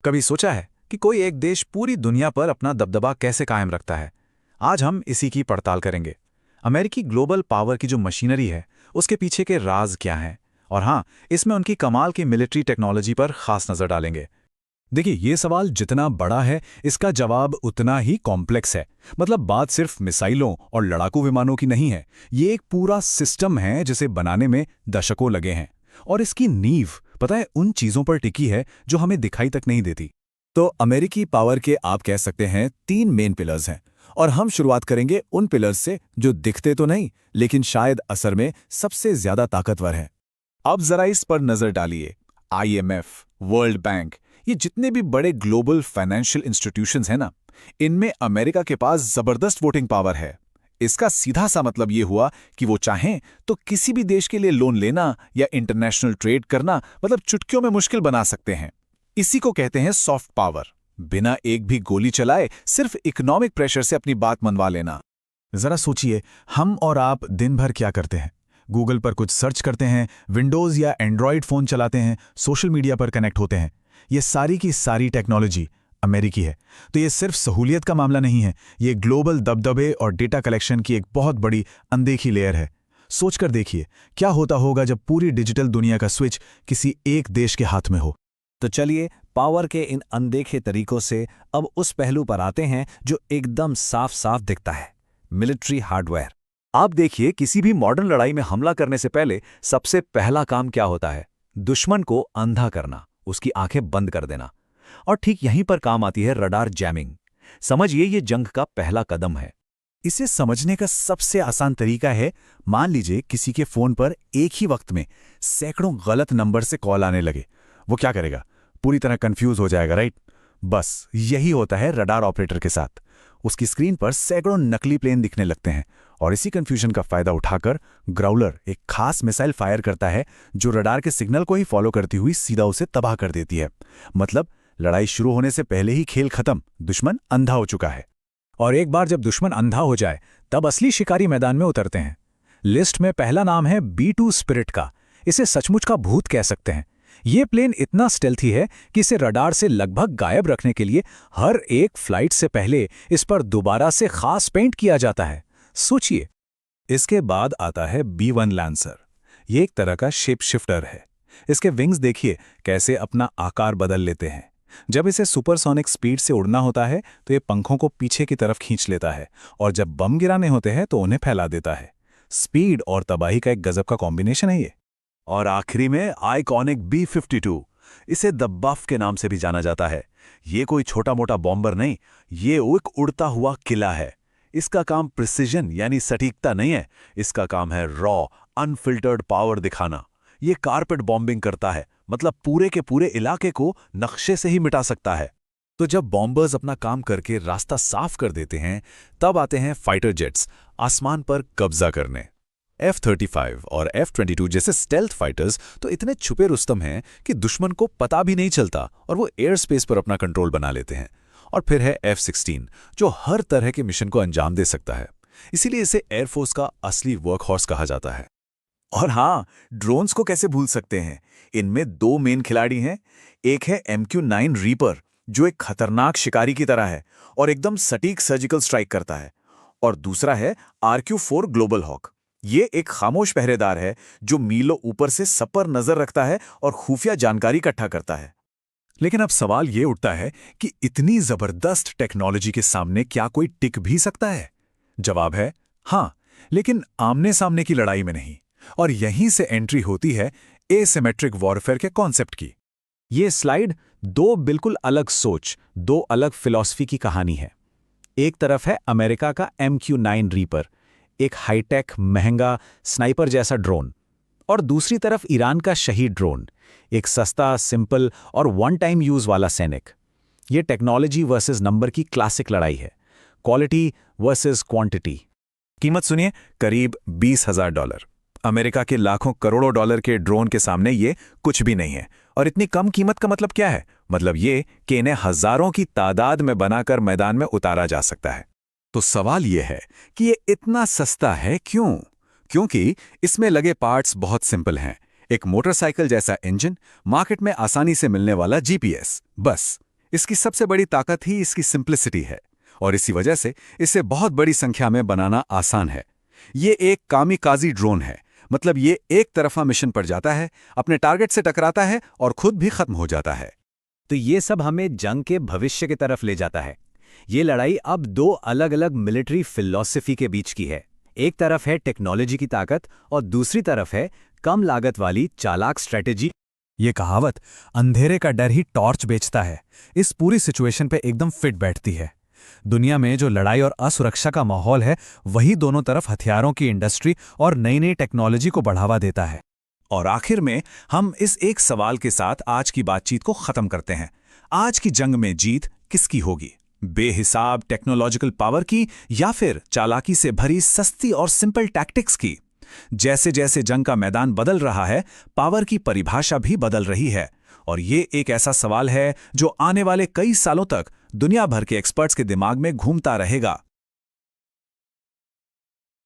कभी सोचा है कि कोई एक देश पूरी दुनिया पर अपना दबदबा कैसे कायम रखता है? आज हम इसी की पड़ताल करेंगे। अमेरिकी ग्लोबल पावर की जो मशीनरी है, उसके पीछे के राज क्या हैं? और हाँ, इसमें उनकी कमाल की मिलिट्री टेक्नोलॉजी पर खास नजर डालेंगे। देखिए, ये सवाल जितना बड़ा है, इसका जवाब उतना ही कॉम्प्लेक्स है। मतलब बात सिर्फ मिसाइलों और लड़ाकू विमानों की नहीं है। ये एक पूरा सिस्टम है जिसे बनाने में दशकों लगे हैं। और इसकी नींव, पता है, उन चीजों पर टिकी है जो हमें दिखाई तक नहीं देती। तो अमेरिकी पावर के आप कह सकते हैं 3 मेन पिलर्स हैं। और हम शुरुआत करेंगे उन पिलर्स से जो दिखते तो नहीं, लेकिन शायद असर में सबसे ज्यादा ताकतवर हैं। अब जरा इस पर नजर डालिए। IMF, वर्ल्ड बैंक, ये जितने भी बड़े ग्लोबल फाइनेंशियल इंस्टीट्यूशंस हैं ना, इनमें अमेरिका के पास जबरदस्त वोटिंग पावर है। इसका सीधा सा मतलब ये हुआ कि वो चाहें तो किसी भी देश के लिए लोन लेना या इंटरनेशनल ट्रेड करना मतलब चुटकियों में मुश्किल बना सकते हैं। इसी को कहते हैं सॉफ्ट पावर। बिना एक भी गोली चलाए सिर्फ इकोनॉमिक प्रेशर से अपनी बात मनवा लेना। जरा सोचिए, हम और आप दिन भर क्या करते हैं? गूगल पर कुछ सर्च करते हैं, विंडोज़ या एंड्रॉयड फ़ोन चलाते हैं, सोशल मीडिया पर कनेक्ट होते हैं। ये सारी की सारी टेक्नोलॉजी अमेरिकी है। तो ये सिर्फ सहूलियत का मामला नहीं है, ये ग्लोबल दबदबे और डेटा कलेक्शन की एक बहुत बड़ी अनदेखी लेयर है। सोचकर देखिए, क्या होता होगा जब पूरी डिजिटल दुनिया का स्विच किसी एक देश के हाथ में हो। तो चलिए, पावर के इन अनदेखे तरीकों से अब उस पहलू पर आते हैं जो एकदम साफ साफ दिखता है, मिलिट्री हार्डवेयर। आप देखिए, किसी भी मॉडर्न लड़ाई में हमला करने से पहले सबसे पहला काम क्या होता है? दुश्मन को अंधा करना, उसकी आंखें बंद कर देना। और ठीक यहीं पर काम आती है रडार जैमिंग। समझिए, ये जंग का पहला कदम है। इसे समझने का सबसे आसान तरीका है, मान लीजिए किसी के फोन पर एक ही वक्त में सैकड़ों गलत नंबर से कॉल आने लगे। वो क्या करेगा? पूरी तरह कंफ्यूज हो जाएगा, राइट? बस यही होता है रडार ऑपरेटर के साथ। उसकी स्क्रीन पर सैकड़ों नकली प्लेन दिखने लगते हैं और इसी कंफ्यूजन का फायदा उठाकर ग्राउलर एक खास मिसाइल फायर करता है जो रडार के सिग्नल को ही फॉलो करती हुई सीधा उसे तबाह कर देती है। मतलब लड़ाई शुरू होने से पहले ही खेल खत्म, दुश्मन अंधा हो चुका है। और एक बार जब दुश्मन अंधा हो जाए, तब असली शिकारी मैदान में उतरते हैं। लिस्ट में पहला नाम है B-2 स्पिरिट का। इसे सचमुच का भूत कह सकते हैं। ये प्लेन इतना स्टेल्थी है कि इसे रडार से लगभग गायब रखने के लिए हर एक फ्लाइट से पहले इस पर दोबारा से खास पेंट किया जाता है। सोचिए। इसके बाद आता है B-1 लैंसर। ये एक तरह का शेप शिफ्टर है। इसके विंग्स देखिए कैसे अपना आकार बदल लेते हैं। जब इसे सुपरसोनिक स्पीड से उड़ना होता है तो ये पंखों को पीछे की तरफ खींच लेता है, और जब बम गिराने होते हैं तो उन्हें फैला देता है। स्पीड और तबाही का एक गजब का कॉम्बिनेशन है ये। और आखिरी में आइकॉनिक B-52। इसे द बफ के नाम से भी जाना जाता है। ये कोई छोटा मोटा बॉम्बर नहीं, ये एक उड़ता हुआ किला है। इसका काम प्रिसिजन यानी सटीकता नहीं है, इसका काम है रॉ अनफिल्टर्ड पावर दिखाना। ये कारपेट बॉम्बिंग करता है, मतलब पूरे के पूरे इलाके को नक्शे से ही मिटा सकता है। तो जब बॉम्बर्स अपना काम करके रास्ता साफ कर देते हैं, तब आते हैं फाइटर जेट्स आसमान पर कब्जा करने। F-35 और F-22 जैसे स्टेल्थ फाइटर्स तो इतने छुपे रुस्तम हैं कि दुश्मन को पता भी नहीं चलता और वो एयर स्पेस पर अपना कंट्रोल बना लेते हैं। और फिर है F-16 जो हर तरह के मिशन को अंजाम दे सकता है। इसीलिए इसे एयरफोर्स का असली वर्कहॉर्स कहा जाता है। और हाँ, ड्रोन्स को कैसे भूल सकते हैं? इनमें 2 मेन खिलाड़ी हैं। एक है MQ-9 रीपर जो एक खतरनाक शिकारी की तरह है और एकदम सटीक सर्जिकल स्ट्राइक करता है। और दूसरा है RQ-4 ग्लोबल हॉक। ये एक खामोश पहरेदार है जो मीलों ऊपर से सब पर नजर रखता है और खुफिया जानकारी इकट्ठा करता है। लेकिन अब सवाल ये उठता है कि इतनी जबरदस्त टेक्नोलॉजी के सामने क्या कोई टिक भी सकता है? जवाब है हाँ, लेकिन आमने सामने की लड़ाई में नहीं। और यहीं से एंट्री होती है एसिमेट्रिक वॉरफेयर के कॉन्सेप्ट की। ये स्लाइड 2 बिल्कुल अलग सोच, 2 अलग फिलॉसफी की कहानी है। एक तरफ है अमेरिका का MQ-9 रीपर, एक हाईटेक महंगा स्नाइपर जैसा ड्रोन, और दूसरी तरफ ईरान का शहीद ड्रोन, एक सस्ता, सिंपल और वन टाइम यूज वाला सैनिक। ये टेक्नोलॉजी वर्सेस नंबर की क्लासिक लड़ाई है, क्वालिटी वर्सेस क्वांटिटी। कीमत सुनिए, करीब $20,000। अमेरिका के लाखों करोड़ों डॉलर के ड्रोन के सामने ये कुछ भी नहीं है। और इतनी कम कीमत का मतलब क्या है? मतलब ये कि इन्हें हजारों की तादाद में बनाकर मैदान में उतारा जा सकता है। तो सवाल यह है कि ये इतना सस्ता है क्यों? क्योंकि इसमें लगे पार्ट्स बहुत सिंपल हैं। एक मोटरसाइकिल जैसा इंजन, मार्केट में आसानी से मिलने वाला GPS, बस। इसकी सबसे बड़ी ताकत ही इसकी सिंप्लिसिटी है और इसी वजह से इसे बहुत बड़ी संख्या में बनाना आसान है। ये एक कामिकाजी ड्रोन है, मतलब ये एक तरफा मिशन पर जाता है, अपने टारगेट से टकराता है और खुद भी खत्म हो जाता है। तो ये सब हमें जंग के भविष्य की तरफ ले जाता है। ये लड़ाई अब दो अलग अलग मिलिट्री फिलॉसफी के बीच की है। एक तरफ है टेक्नोलॉजी की ताकत और दूसरी तरफ है कम लागत वाली चालाक स्ट्रेटेजी। ये कहावत अंधेरे का डर ही टॉर्च बेचता है, इस पूरी सिचुएशन पे एकदम फिट बैठती है। दुनिया में जो लड़ाई और असुरक्षा का माहौल है, वही दोनों तरफ हथियारों की इंडस्ट्री और नई नई टेक्नोलॉजी को बढ़ावा देता है। और आखिर में हम इस एक सवाल के साथ आज की बातचीत को खत्म करते हैं। आज की जंग में जीत किसकी होगी? बेहिसाब टेक्नोलॉजिकल पावर की या फिर चालाकी से भरी सस्ती और सिंपल टैक्टिक्स की? जैसे जैसे जंग का मैदान बदल रहा है, पावर की परिभाषा भी बदल रही है और ये एक ऐसा सवाल है जो आने वाले कई सालों तक दुनिया भर के एक्सपर्ट्स के दिमाग में घूमता रहेगा।